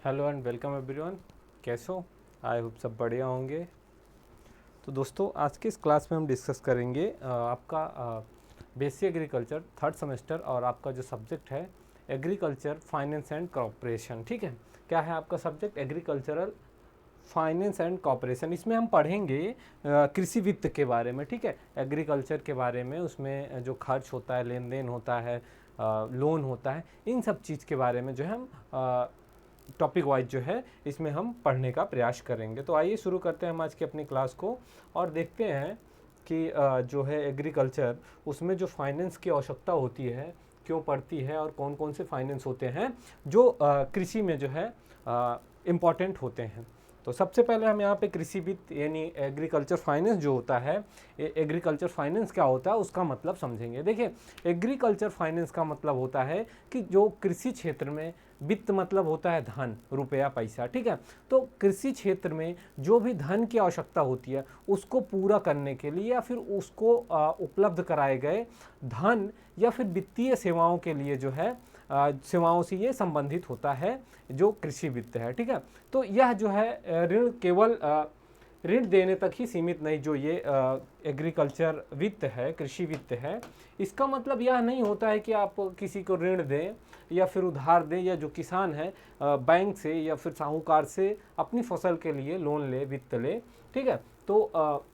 Hello and welcome everyone. कैसे हो? I hope सब बढ़िया होंगे। तो दोस्तों, आज की इस क्लास में हम डिस्कस करेंगे आपका बेसिक एग्रीकल्चर थर्ड सेमेस्टर और आपका जो सब्जेक्ट है एग्रीकल्चर फाइनेंस एंड कॉर्पोरेशन। ठीक है, क्या है आपका subject? Agricultural finance and corporation. इसमें हम पढ़ेंगे कृषि वित्त के बारे में। ठीक है, एग्रीकल्चर के बारे में, उसमें जो खर्च होता है, लेन देन होता है, लोन होता है, इन सब चीज़ के बारे में जो है हम टॉपिक वाइज जो है इसमें हम पढ़ने का प्रयास करेंगे। तो आइए शुरू करते हैं हम आज की अपनी क्लास को और देखते हैं कि जो है एग्रीकल्चर, उसमें जो फाइनेंस की आवश्यकता होती है क्यों पड़ती है और कौन कौन से फाइनेंस होते हैं जो कृषि में जो है इम्पॉर्टेंट होते हैं। तो सबसे पहले हम यहाँ पे कृषि वित्त यानी एग्रीकल्चर फाइनेंस जो होता है, एग्रीकल्चर फाइनेंस क्या होता है उसका मतलब समझेंगे। देखिए, एग्रीकल्चर फाइनेंस का मतलब होता है कि जो कृषि क्षेत्र में, वित्त मतलब होता है धन, रुपया, पैसा। ठीक है, तो कृषि क्षेत्र में जो भी धन की आवश्यकता होती है उसको पूरा करने के लिए या फिर उसको उपलब्ध कराए गए धन या फिर वित्तीय सेवाओं के लिए जो है सेवाओं से ये संबंधित होता है जो कृषि वित्त है। ठीक है, तो यह जो है ऋण केवल ऋण देने तक ही सीमित नहीं। जो ये एग्रीकल्चर वित्त है, कृषि वित्त है, इसका मतलब यह नहीं होता है कि आप किसी को ऋण दें या फिर उधार दें, या जो किसान है बैंक से या फिर साहूकार से अपनी फसल के लिए लोन ले, वित्त ले। ठीक है, तो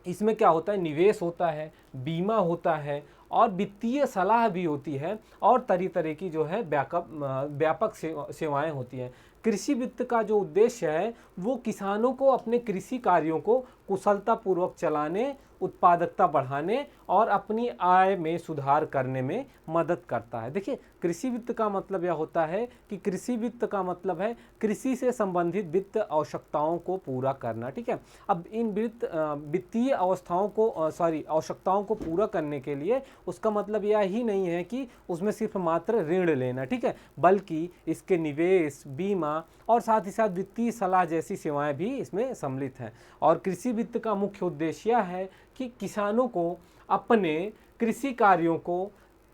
इसमें क्या होता है, निवेश होता है, बीमा होता है और वित्तीय सलाह भी होती है और तरह तरह की जो है व्यापक सेवाएं होती हैं। कृषि वित्त का जो उद्देश्य है वो किसानों को अपने कृषि कार्यों को कुशलतापूर्वक चलाने, उत्पादकता बढ़ाने और अपनी आय में सुधार करने में मदद करता है। देखिए, कृषि वित्त का मतलब यह होता है कि कृषि वित्त का मतलब है कृषि से संबंधित वित्त आवश्यकताओं को पूरा करना। ठीक है, अब इन वित्तीय आवश्यकताओं को पूरा करने के लिए उसका मतलब यह ही नहीं है कि उसमें सिर्फ मात्र ऋण लेना। ठीक है, बल्कि इसके निवेश, बीमा और साथ ही साथ वित्तीय सलाह जैसी सेवाएं भी इसमें सम्मिलित हैं। और कृषि वित्त का मुख्य उद्देश्य यह है कि किसानों को अपने कृषि कार्यों को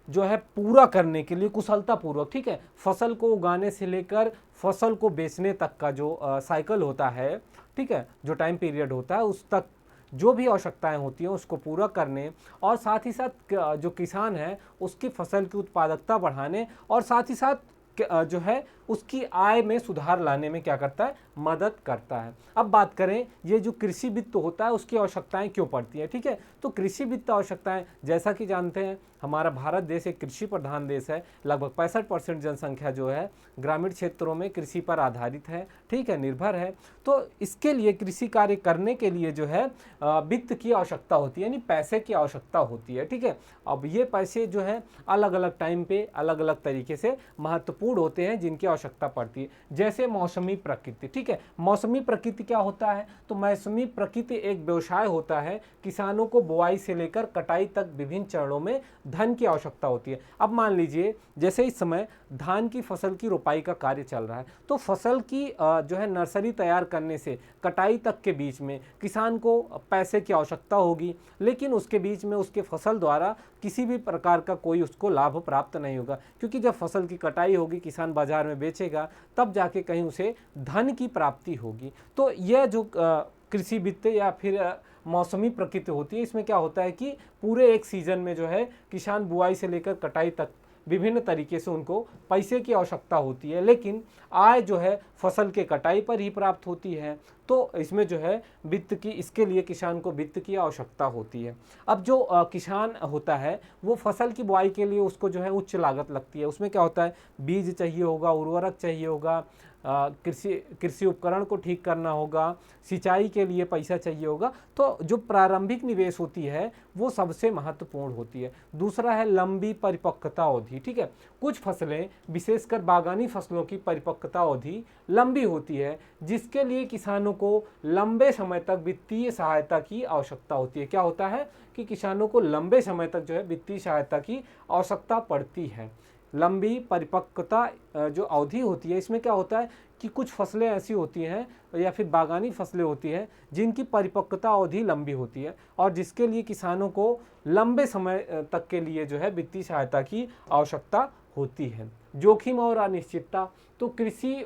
जो है पूरा करने के लिए कुशलतापूर्वक, ठीक है, फसल को उगाने से लेकर फसल को बेचने तक का जो साइकिल होता है, ठीक है, जो टाइम पीरियड होता है, उस तक जो भी आवश्यकताएं होती हैं उसको पूरा करने और साथ ही साथ जो किसान है उसकी फसल की उत्पादकता बढ़ाने और साथ ही साथ जो है उसकी आय में सुधार लाने में क्या करता है, मदद करता है। अब बात करें ये जो कृषि वित्त होता है उसकी आवश्यकताएं क्यों पड़ती हैं। ठीक है, तो कृषि वित्त आवश्यकताएं, जैसा कि जानते हैं हमारा भारत देश एक कृषि प्रधान देश है। लगभग 65% जनसंख्या जो है ग्रामीण क्षेत्रों में कृषि पर आधारित है, ठीक है, निर्भर है। तो इसके लिए कृषि कार्य करने के लिए जो है वित्त की आवश्यकता होती है, यानी पैसे की आवश्यकता होती है। ठीक है, अब ये पैसे जो है अलग अलग टाइम पे अलग अलग तरीके से महत्वपूर्ण होते हैं जिनकी आवश्यकता पड़ती है। जैसे मौसमी प्रकृति। ठीक है, मौसमी प्रकृति क्या होता है, तो मौसमी प्रकृति एक व्यवसाय होता है। किसानों को बुआई से लेकर कटाई तक विभिन्न चरणों में धन की आवश्यकता होती है। अब मान लीजिए जैसे इस समय धान की फसल की रोपाई का कार्य चल रहा है, तो फसल की जो है नर्सरी तैयार करने से कटाई तक के बीच में किसान को पैसे की आवश्यकता होगी, लेकिन उसके बीच में उसके फसल द्वारा किसी भी प्रकार का कोई उसको लाभ प्राप्त नहीं होगा, क्योंकि जब फसल की कटाई होगी, किसान बाजार में बेचेगा, तब जाके कहीं उसे धन की प्राप्ति होगी। तो यह जो कृषि वित्त या फिर मौसमी प्रकृति होती है, इसमें क्या होता है कि पूरे एक सीजन में जो है किसान बुआई से लेकर कटाई तक विभिन्न तरीके से उनको पैसे की आवश्यकता होती है, लेकिन आय जो है फसल के कटाई पर ही प्राप्त होती है। तो इसमें जो है वित्त की, इसके लिए किसान को वित्त की आवश्यकता होती है। अब जो किसान होता है वो फसल की बुआई के लिए उसको जो है उच्च लागत लगती है। उसमें क्या होता है, बीज चाहिए होगा, उर्वरक चाहिए होगा, कृषि उपकरण को ठीक करना होगा, सिंचाई के लिए पैसा चाहिए होगा। तो जो प्रारंभिक निवेश होती है वो सबसे महत्वपूर्ण होती है। दूसरा है लंबी परिपक्वता अवधि। ठीक है, कुछ फसलें, विशेषकर बागानी फसलों की परिपक्वता अवधि लंबी होती है, जिसके लिए किसानों को लंबे समय तक वित्तीय सहायता की आवश्यकता होती है। क्या होता है कि किसानों को लंबे समय तक जो है वित्तीय सहायता की आवश्यकता पड़ती है। लंबी परिपक्वता जो अवधि होती है, इसमें क्या होता है कि कुछ फसलें ऐसी होती हैं या फिर बागानी फसलें होती हैं जिनकी परिपक्वता अवधि लंबी होती है और जिसके लिए किसानों को लंबे समय तक के लिए जो है वित्तीय सहायता की आवश्यकता होती है। जोखिम और अनिश्चितता। तो कृषि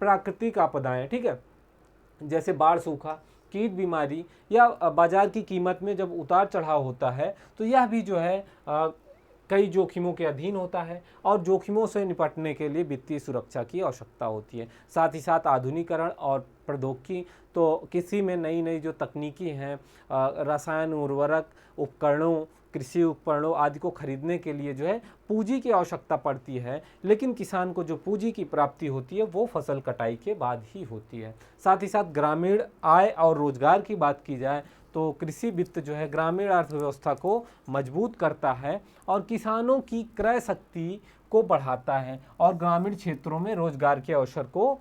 प्राकृतिक आपदाएं, ठीक है, जैसे बाढ़, सूखा, कीट, बीमारी या बाजार की कीमत में जब उतार चढ़ाव होता है तो यह भी जो है कई जोखिमों के अधीन होता है और जोखिमों से निपटने के लिए वित्तीय सुरक्षा की आवश्यकता होती है। साथ ही साथ आधुनिकीकरण और प्रौद्योगिकी, तो किसी में नई नई जो तकनीकी हैं, रसायन, उर्वरक, उपकरणों, कृषि उपकरणों आदि को खरीदने के लिए जो है पूंजी की आवश्यकता पड़ती है, लेकिन किसान को जो पूंजी की प्राप्ति होती है वो फसल कटाई के बाद ही होती है। साथ ही साथ ग्रामीण आय और रोजगार की बात की जाए तो कृषि वित्त जो है ग्रामीण अर्थव्यवस्था को मजबूत करता है और किसानों की क्रय शक्ति को बढ़ाता है और ग्रामीण क्षेत्रों में रोजगार के अवसर को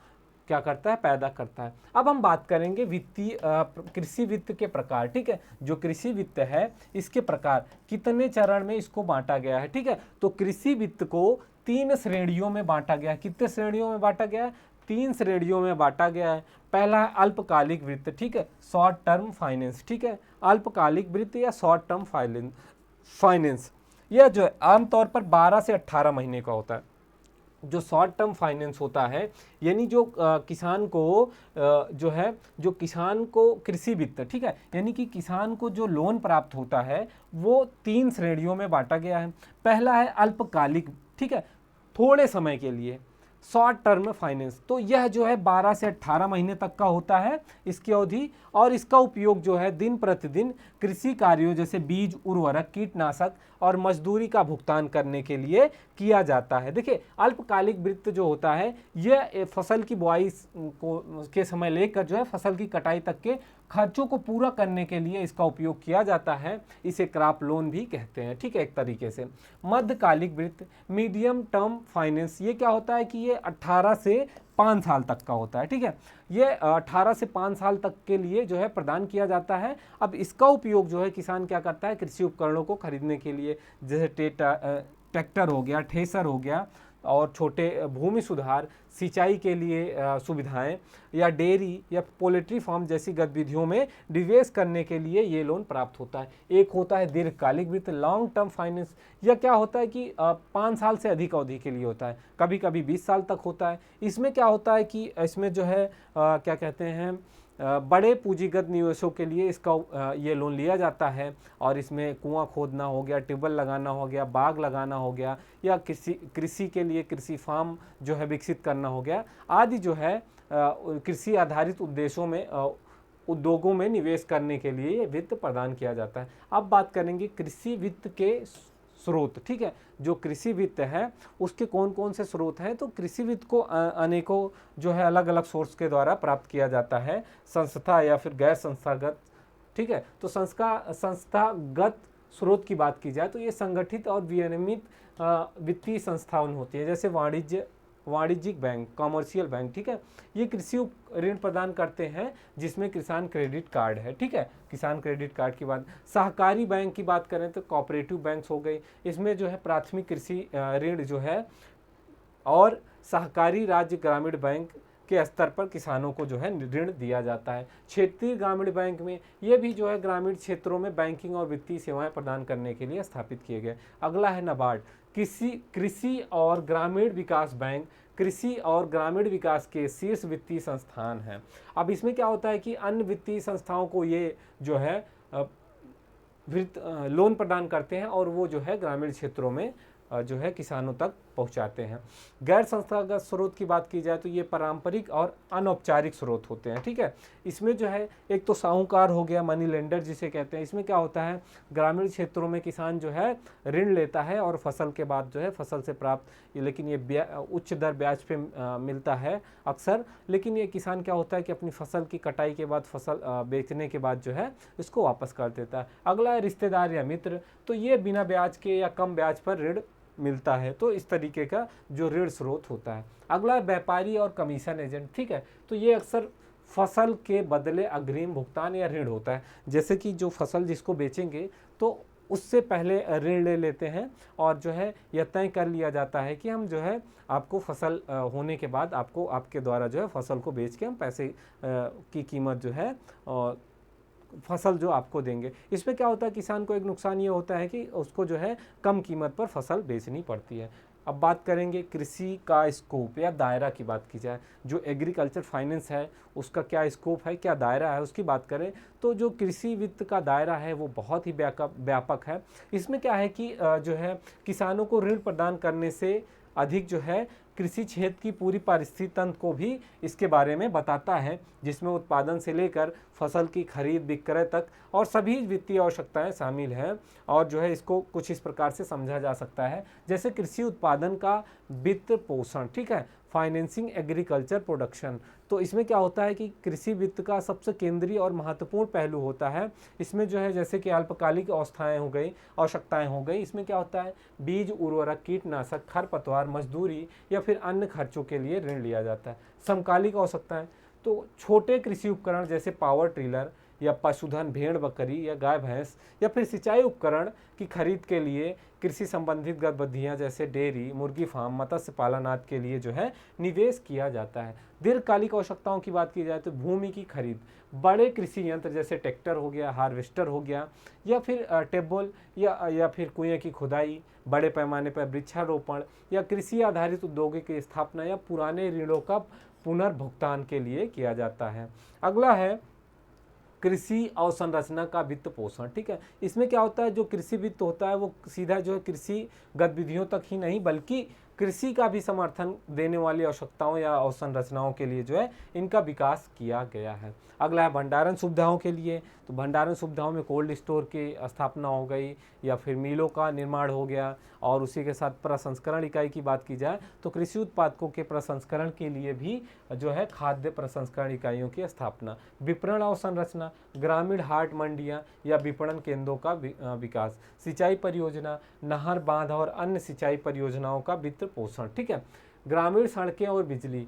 क्या करता है, पैदा करता है। अब हम बात करेंगे वित्तीय कृषि वित्त के प्रकार, ठीक है। जो कृषि वित्त है इसके प्रकार कितने चरण में इसको बांटा गया है, ठीक है। तो कृषि वित्त को 3 श्रेणियों में बांटा गया है। कितने श्रेणियों में बांटा गया है? 3 श्रेणियों में बांटा गया है। पहला है अल्पकालिक वित्त, ठीक है, शॉर्ट टर्म फाइनेंस, ठीक है। अल्पकालिक वित्त या शॉर्ट टर्म फाइनेंस यह जो है आमतौर पर 12 से 18 महीने का होता है। जो शॉर्ट टर्म फाइनेंस होता है यानी जो किसान को जो किसान को कृषि वित्त, ठीक है, यानी कि किसान को जो लोन प्राप्त होता है वो 3 श्रेणियों में बांटा गया है। पहला है अल्पकालिक, ठीक है, थोड़े समय के लिए, शॉर्ट टर्म फाइनेंस, तो यह जो है 12 से 18 महीने तक का होता है इसकी अवधि, और इसका उपयोग जो है दिन प्रतिदिन कृषि कार्यों जैसे बीज, उर्वरक, कीटनाशक और मजदूरी का भुगतान करने के लिए किया जाता है। देखिए अल्पकालिक वित्त जो होता है यह फसल की बुआई के समय लेकर जो है फसल की कटाई तक के खर्चों को पूरा करने के लिए इसका उपयोग किया जाता है। इसे क्रॉप लोन भी कहते हैं, ठीक है, एक तरीके से। मध्यकालिक वित्त, मीडियम टर्म फाइनेंस, ये क्या होता है कि ये 18 से 5 साल तक का होता है, ठीक है। ये 18 से 5 साल तक के लिए जो है प्रदान किया जाता है। अब इसका उपयोग जो है किसान क्या करता है कृषि उपकरणों को खरीदने के लिए, जैसे ट्रैक्टर हो गया, थ्रेसर हो गया, और छोटे भूमि सुधार, सिंचाई के लिए सुविधाएं, या डेयरी या पोल्ट्री फार्म जैसी गतिविधियों में निवेश करने के लिए ये लोन प्राप्त होता है। एक होता है दीर्घकालिक वित्त, लॉन्ग टर्म फाइनेंस, यह क्या होता है कि 5 साल से अधिक अवधि के लिए होता है, कभी कभी 20 साल तक होता है। इसमें क्या होता है कि इसमें जो है क्या कहते हैं बड़े पूंजीगत निवेशों के लिए इसका ये लोन लिया जाता है, और इसमें कुआं खोदना हो गया, ट्यूबवेल लगाना हो गया, बाग लगाना हो गया, या कृषि के लिए कृषि फार्म जो है विकसित करना हो गया आदि जो है कृषि आधारित उद्देश्यों में उद्योगों में निवेश करने के लिए ये वित्त प्रदान किया जाता है। अब बात करेंगे कृषि वित्त के स्रोत, ठीक है। जो कृषि वित्त है उसके कौन कौन से स्रोत हैं, तो कृषि वित्त को अनेकों जो है अलग अलग सोर्स के द्वारा प्राप्त किया जाता है, संस्था या फिर गैर संस्थागत, ठीक है। तो संस्थागत स्रोत की बात की जाए तो ये संगठित और विनियमित वित्तीय संस्थान होती है, जैसे वाणिज्यिक बैंक, कॉमर्शियल बैंक, ठीक है। ये कृषि ऋण प्रदान करते हैं जिसमें किसान क्रेडिट कार्ड है, ठीक है। किसान क्रेडिट कार्ड की बात, सहकारी बैंक की बात करें तो कोऑपरेटिव बैंक्स हो गई, इसमें जो है प्राथमिक कृषि ऋण जो है, और सहकारी राज्य ग्रामीण बैंक के स्तर पर किसानों को जो है ऋण दिया जाता है। क्षेत्रीय ग्रामीण बैंक में ये भी जो है ग्रामीण क्षेत्रों में बैंकिंग और वित्तीय सेवाएं प्रदान करने के लिए स्थापित किए गए। अगला है नाबार्ड, कृषि और ग्रामीण विकास बैंक कृषि और ग्रामीण विकास के शीर्ष वित्तीय संस्थान हैं। अब इसमें क्या होता है कि अन्य वित्तीय संस्थाओं को ये जो है लोन प्रदान करते हैं और वो जो है ग्रामीण क्षेत्रों में जो है किसानों तक पहुंचाते हैं। गैर संस्थागत स्रोत की बात की जाए तो ये पारंपरिक और अनौपचारिक स्रोत होते हैं, ठीक है। इसमें जो है एक तो साहूकार हो गया, मनी लेंडर जिसे कहते हैं। इसमें क्या होता है ग्रामीण क्षेत्रों में किसान जो है ऋण लेता है और फसल के बाद जो है फसल से प्राप्त, लेकिन ये उच्च दर ब्याज पे मिलता है अक्सर, लेकिन ये किसान क्या होता है कि अपनी फसल की कटाई के बाद फसल बेचने के बाद जो है इसको वापस कर देता है। अगला है रिश्तेदार या मित्र, तो ये बिना ब्याज के या कम ब्याज पर ऋण मिलता है, तो इस तरीके का जो ऋण स्रोत होता है। अगला व्यापारी और कमीशन एजेंट, ठीक है। तो ये अक्सर फसल के बदले अग्रिम भुगतान या ऋण होता है, जैसे कि जो फसल जिसको बेचेंगे तो उससे पहले ऋण ले लेते हैं और जो है यह तय कर लिया जाता है कि हम जो है आपको फसल होने के बाद आपको आपके द्वारा जो है फसल को बेच के हम पैसे की कीमत जो है फसल जो आपको देंगे। इसमें क्या होता है किसान को एक नुकसान ये होता है कि उसको जो है कम कीमत पर फसल बेचनी पड़ती है। अब बात करेंगे कृषि का स्कोप या दायरा की बात की जाए, जो एग्रीकल्चर फाइनेंस है उसका क्या स्कोप है, क्या दायरा है, उसकी बात करें तो जो कृषि वित्त का दायरा है वो बहुत ही व्यापक है। इसमें क्या है कि जो है किसानों को ऋण प्रदान करने से अधिक जो है कृषि क्षेत्र की पूरी पारिस्थितिकी तंत्र को भी इसके बारे में बताता है, जिसमें उत्पादन से लेकर फसल की खरीद विक्रय तक और सभी वित्तीय आवश्यकताएं शामिल हैं। और जो है इसको कुछ इस प्रकार से समझा जा सकता है, जैसे कृषि उत्पादन का वित्त पोषण, ठीक है, फाइनेंसिंग एग्रीकल्चर प्रोडक्शन। तो इसमें क्या होता है कि कृषि वित्त का सबसे केंद्रीय और महत्वपूर्ण पहलू होता है। इसमें जो है जैसे कि अल्पकालिक अवस्थाएं हो गई, आवश्यकताएं हो गई, इसमें क्या होता है बीज, उर्वरक, कीटनाशक, खरपतवार, मजदूरी या फिर अन्य खर्चों के लिए ऋण लिया जाता है। समकालिक आवश्यकताएं तो छोटे कृषि उपकरण जैसे पावर ट्रिलर या पशुधन, भेड़ बकरी या गाय भैंस या फिर सिंचाई उपकरण की खरीद के लिए कृषि संबंधित गतिविधियां जैसे डेयरी, मुर्गी फार्म, मत्स्य पालन आदि के लिए जो है निवेश किया जाता है। दीर्घकालिक आवश्यकताओं की बात की जाए तो भूमि की खरीद, बड़े कृषि यंत्र जैसे ट्रैक्टर हो गया, हार्वेस्टर हो गया या फिर टेबल या फिर कुएं की खुदाई, बड़े पैमाने पर वृक्षारोपण या कृषि आधारित उद्योगों की स्थापना या पुराने ऋणों का पुनर्भुगतान के लिए किया जाता है। अगला है कृषि अवसंरचना का वित्त पोषण, ठीक है। इसमें क्या होता है, जो कृषि वित्त होता है वो सीधा जो है कृषि गतिविधियों तक ही नहीं बल्कि कृषि का भी समर्थन देने वाली आवश्यकताओं या अवसंरचनाओं के लिए जो है इनका विकास किया गया है। अगला है भंडारण सुविधाओं के लिए, तो भंडारण सुविधाओं में कोल्ड स्टोर की स्थापना हो गई या फिर मिलों का निर्माण हो गया, और उसी के साथ प्रसंस्करण इकाई की बात की जाए तो कृषि उत्पादकों के प्रसंस्करण के लिए भी जो है खाद्य प्रसंस्करण इकाइयों की स्थापना। विपणन अवसंरचना, ग्रामीण हाट मंडियां या विपणन केंद्रों का विकास। सिंचाई परियोजना, नहर, बांध और अन्य सिंचाई परियोजनाओं का वित्त पोषण, ठीक है। ग्रामीण सड़कें और बिजली,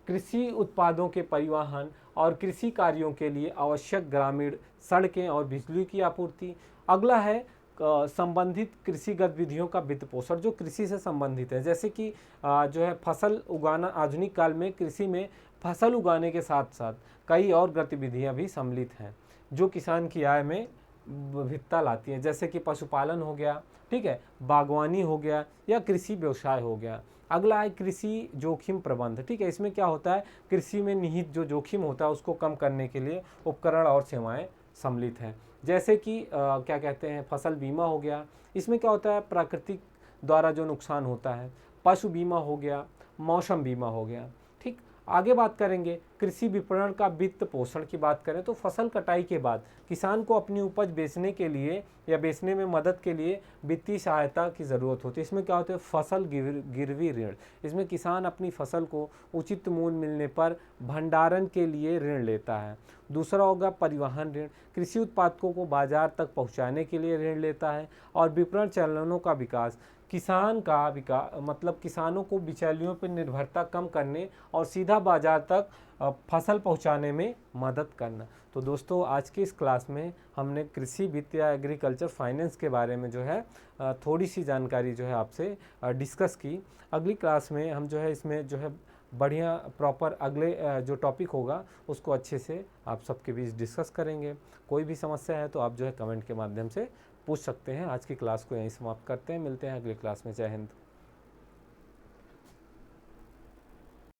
कृषि उत्पादों के परिवहन और कृषि कार्यों के लिए आवश्यक ग्रामीण सड़कें और बिजली की आपूर्ति। अगला है संबंधित कृषि गतिविधियों का वित्त पोषण जो कृषि से संबंधित है, जैसे कि जो है फसल उगाना। आधुनिक काल में कृषि में फसल उगाने के साथ साथ कई और गतिविधियां भी सम्मिलित हैं जो किसान की आय में विविधता लाती हैं, जैसे कि पशुपालन हो गया, ठीक है, बागवानी हो गया या कृषि व्यवसाय हो गया। अगला है कृषि जोखिम प्रबंध, ठीक है। इसमें क्या होता है, कृषि में निहित जो जोखिम होता है उसको कम करने के लिए उपकरण और सेवाएं सम्मिलित हैं, जैसे कि क्या कहते हैं फसल बीमा हो गया। इसमें क्या होता है, प्राकृतिक द्वारा जो नुकसान होता है, पशु बीमा हो गया, मौसम बीमा हो गया, ठीक। आगे बात करेंगे कृषि विपणन का वित्त पोषण की बात करें तो फसल कटाई के बाद किसान को अपनी उपज बेचने के लिए या बेचने में मदद के लिए वित्तीय सहायता की ज़रूरत होती है। इसमें क्या होता है, फसल गिरवी ऋण। इसमें किसान अपनी फसल को उचित मूल्य मिलने पर भंडारण के लिए ऋण लेता है। दूसरा होगा परिवहन ऋण, कृषि उत्पादकों को बाजार तक पहुंचाने के लिए ऋण लेता है। और विपणन चैनलों का विकास, किसान का विकास मतलब किसानों को बिचौलियों पर निर्भरता कम करने और सीधा बाजार तक फसल पहुंचाने में मदद करना। तो दोस्तों आज की इस क्लास में हमने कृषि वित्त या एग्रीकल्चर फाइनेंस के बारे में जो है थोड़ी सी जानकारी जो है आपसे डिस्कस की। अगली क्लास में हम जो है इसमें जो है बढ़िया प्रॉपर अगले जो टॉपिक होगा उसको अच्छे से आप सबके बीच डिस्कस करेंगे। कोई भी समस्या है तो आप जो है कमेंट के माध्यम से पूछ सकते हैं। आज की क्लास को यहीं समाप्त करते हैं, मिलते हैं अगली क्लास में। जय हिंद।